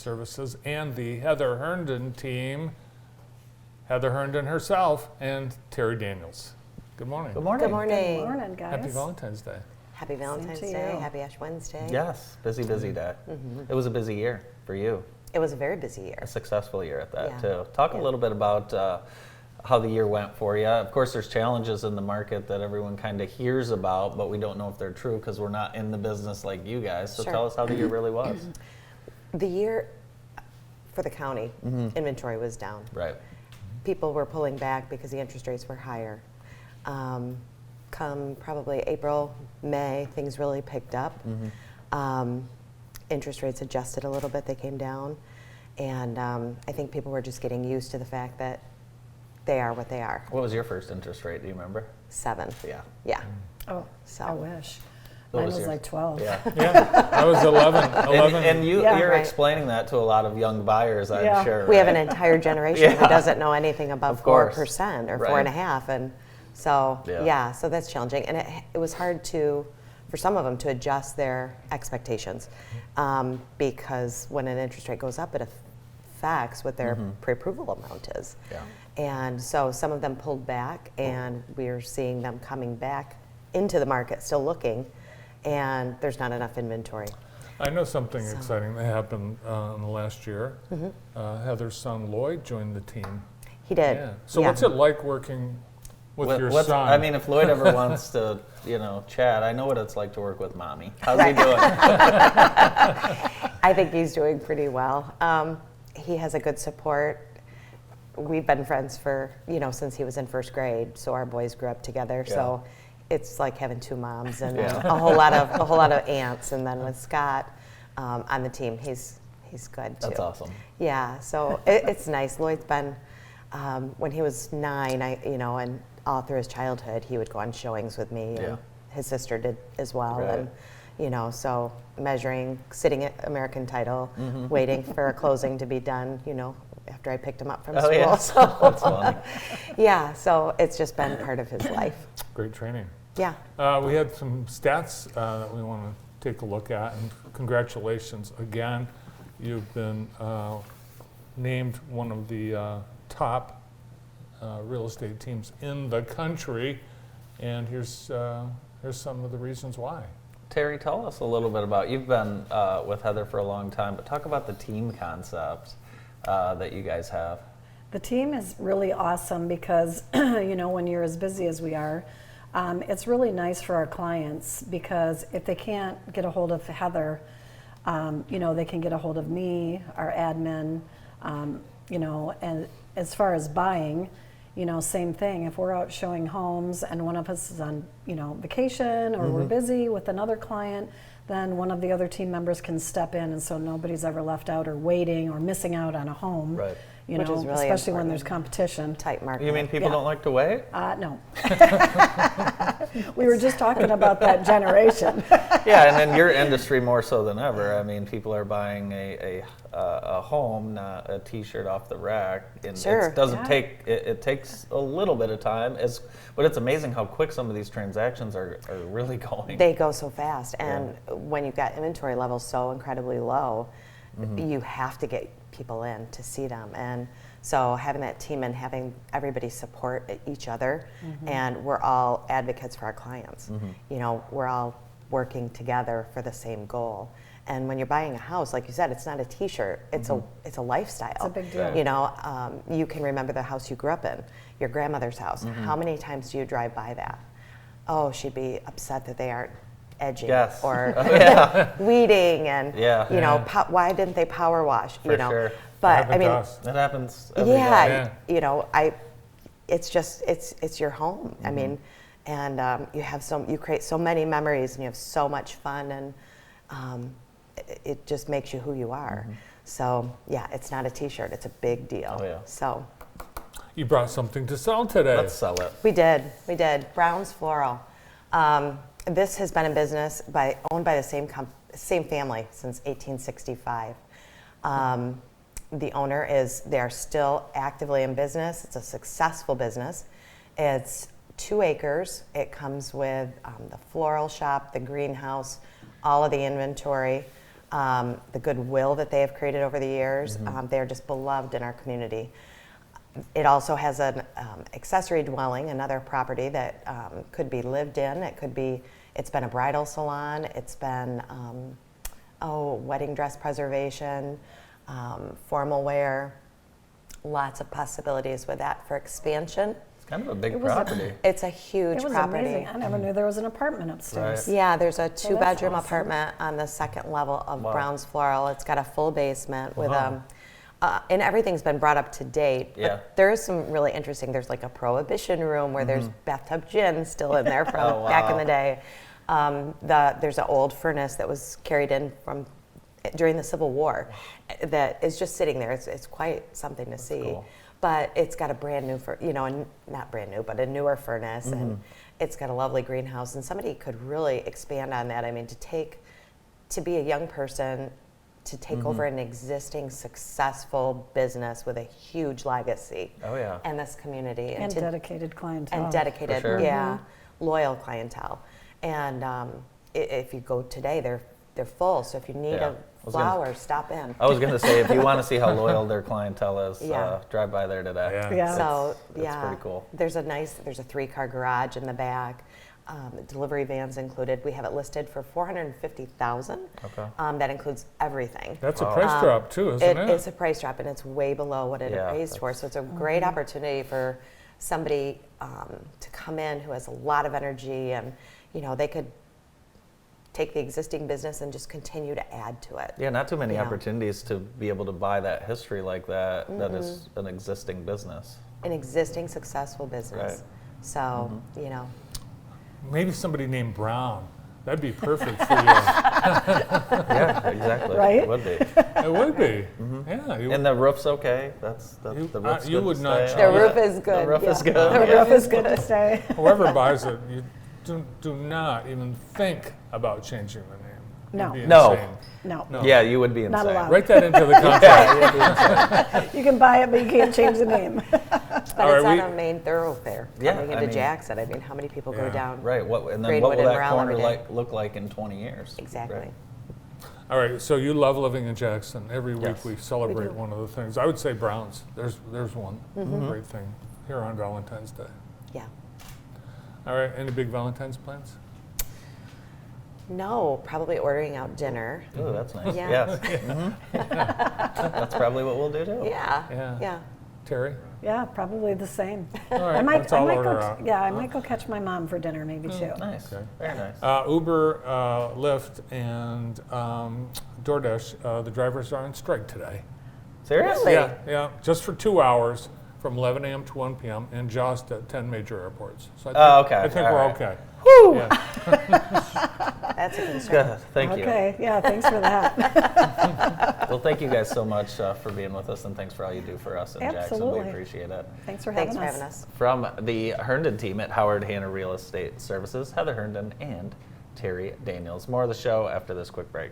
Services, and the Heather Herndon team, Heather Herndon herself, and Teri Daniels. Good morning. Good morning. Good morning. Good morning, guys. Happy Valentine's Day. Happy Valentine's to Day. you. Happy Ash Wednesday. Yes, busy day. It was a busy year for you. It was a very busy year. A successful year at that, Yeah. too. Talk a little bit about how the year went for you. Of course, there's challenges in the market that everyone kind of hears about, but we don't know if they're true because we're not in the business like you guys. So Sure. tell us how the year really was. The year for the county, inventory was down. Right. People were pulling back because the interest rates were higher. Come probably April, May, things really picked up. Interest rates adjusted a little bit, they came down. And I think people were just getting used to the fact that they are what they are. What was your first interest rate? Do you remember? 7. Yeah. Yeah. Oh, So. I wish. What Mine was was yours? like 12. Yeah. Yeah, I was 11. And you're right. explaining that to a lot of young buyers, I'm Yeah. sure. We have right? an entire generation Yeah. who doesn't know anything above Of course. 4% or Right. 4.5%, and so Yeah. so that's challenging, and it was hard for some of them to adjust their expectations, because when an interest rate goes up, it affects what their pre-approval amount is, Yeah. and so some of them pulled back, and we're seeing them coming back into the market, still looking, and there's not enough inventory. I know something exciting that happened in the last year. Heather's son Lloyd joined the team. He did. Yeah. So what's it like working with your son? I mean, if Lloyd ever wants to, chat, I know what it's like to work with mommy. How's he Right. doing? I think he's doing pretty well. He has a good support. We've been friends for, since he was in first grade, so our boys grew up together. Yeah. So it's like having two moms and Yeah. a whole lot of aunts. And then with Scott on the team, he's good too. That's awesome. Yeah, so it's nice. Lloyd's been, when he was 9, and all through his childhood, he would go on showings with me, and Yeah. his sister did as well. Right. And, so measuring, sitting at American Title, waiting for a closing to be done, after I picked him up from school. Yeah. So, That's funny. yeah, so it's just been part of his life. Great training. Yeah. We had some stats that we want to take a look at, and congratulations again. You've been named one of the top real estate teams in the country, and here's some of the reasons why. Teri, tell us a little bit about, you've been with Heather for a long time, but talk about the team concept that you guys have. The team is really awesome because, when you're as busy as we are, it's really nice for our clients because if they can't get a hold of Heather, they can get a hold of me, our admin, and as far as buying, same thing. If we're out showing homes and one of us is on, vacation or we're busy with another client, then one of the other team members can step in, and so nobody's ever left out or waiting or missing out on a home. Right. Which is really especially when important. there's competition. Tight market. You mean people Yeah. don't like to wait? No. We were just talking about that generation. Yeah, and in your industry more so than ever. I mean, people are buying a home, not a T-shirt off the rack. And Sure. It doesn't Yeah. take. It takes a little bit of time. But it's amazing how quick some of these transactions are really going. They go so fast, and when you've got inventory levels so incredibly low, you have to get people in to see them. And so having that team and having everybody support each other, and we're all advocates for our clients. We're all working together for the same goal. And when you're buying a house, like you said, it's not a T-shirt. It's a lifestyle. It's a big deal. Right. You can remember the house you grew up in, your grandmother's house. How many times do you drive by that? Oh, she'd be upset that they aren't edging Yes. or Yeah. weeding, and Yeah. why didn't they power wash? For sure. But I Happened to mean, us. That happens every day. yeah, it's just it's your home. I mean, and you create so many memories, and you have so much fun, and it just makes you who you are. So yeah, it's not a T-shirt; it's a big deal. Oh, yeah. So You brought something to sell today. Let's sell it. we did Brown's Floral. This has been in business owned by the same family since 1865. The owner they are still actively in business. It's a successful business. It's 2 acres. It comes with the floral shop, the greenhouse, all of the inventory. the goodwill that they have created over the years. They're just beloved in our community. It also has an accessory dwelling, another property that could be lived in. It's been a bridal salon. It's been wedding dress preservation, formal wear. Lots of possibilities with that for expansion. It's kind of a big property. It's a huge It was property. amazing. I never knew there was an apartment upstairs. Right. Yeah, there's a 2-bedroom awesome. apartment on the second level of Wow. Brown's Floral. It's got a full basement with Wow. and everything's been brought up to date. Yeah. But there is some really interesting. There's like a prohibition room where there's bathtub gin still in there from Oh, back in wow. the day. There's an old furnace that was carried in from during the Civil War that is just sitting there. It's quite something to see. cool. But it's got a brand new, not brand new, but a newer furnace, and it's got a lovely greenhouse. And somebody could really expand on that. I mean, to be a young person, to take over an existing successful business with a huge legacy. Oh, yeah. And this community. And to- dedicated clientele. and dedicated, For sure. yeah, loyal clientele. And if you go today, they're full. So if you need Yeah. a flower, stop in. I was going to say, if you want to see how loyal their clientele is, Yeah. drive by there today. Yeah. Yeah. So That's yeah, pretty cool. There's a 3-car garage in the back. Delivery vans included. We have it listed for $450,000. Okay. That inclules everything. That's a Wow. price drop too, isn't it? It's a price drop, and it's way below what it Yeah, appraised for. So it's a great opportunity for somebody to come in who has a lot of energy, and they could take the existing business and just continue to add to it. Yeah, not too many Yeah. opportunities to be able to buy that history like that. That is an existing business. An existing successful business. Right. So Maybe somebody named Brown. That'd be perfect for you. Yeah, exactly. Right? It would be. It would be. Yeah. You, And the roof's okay. That's the roof's you good would to not stay. the Oh, roof yeah. is good. The roof is good. The Yeah. roof is good to stay. whoever buys it, you do not even think about changing the name. No. You'd be No. insane. No, No. Yeah, you would be insane. Not allowed. Write that into the contract. Yeah, you'd be insane. you can buy it, but you can't change the name. But All it's right, on a main thoroughfare Yeah, coming I into mean- Jackson. I mean, how many people go Yeah. down? Right. And then Greenwood what will and that Morale corner every day. look like in 20 years? Exactly. Right. All right, so you love living in Jackson. Every week Yes. we celebrate do. one of the things. I would say Browns. There's one Mm-hmm. great thing here on Valentine's Day. Yeah. All right, any big Valentine's plans? No, probably ordering out dinner. Oh, that's nice. Yeah. Yes. Mhm. That's probably what we'll do too. Yeah. Yeah. Yeah. Terry? Yeah, probably the same. All right, I might, let's all I might order go. out. I might go catch my mom for dinner, maybe too. Nice. Okay. Very nice. Uber, Lyft, and DoorDash, the drivers are on strike today. Seriously? Really? Yeah, just for 2 hours from 11 a.m. to 1 p.m. and just at 10 major airports. So I think, Oh, okay. I think All we're right. okay. Whew. That's a concern. Good. Thank you. Okay, yeah, thanks for that. Well, thank you guys so much for being with us, and thanks for all you do for us in Jackson. Absolutely. We appreciate it. Thanks for having Thanks for us. having us. From the Herndon team at Howard Hanna Real Estate Services, Heather Herndon and Teri Daniels. More of the show after this quick break.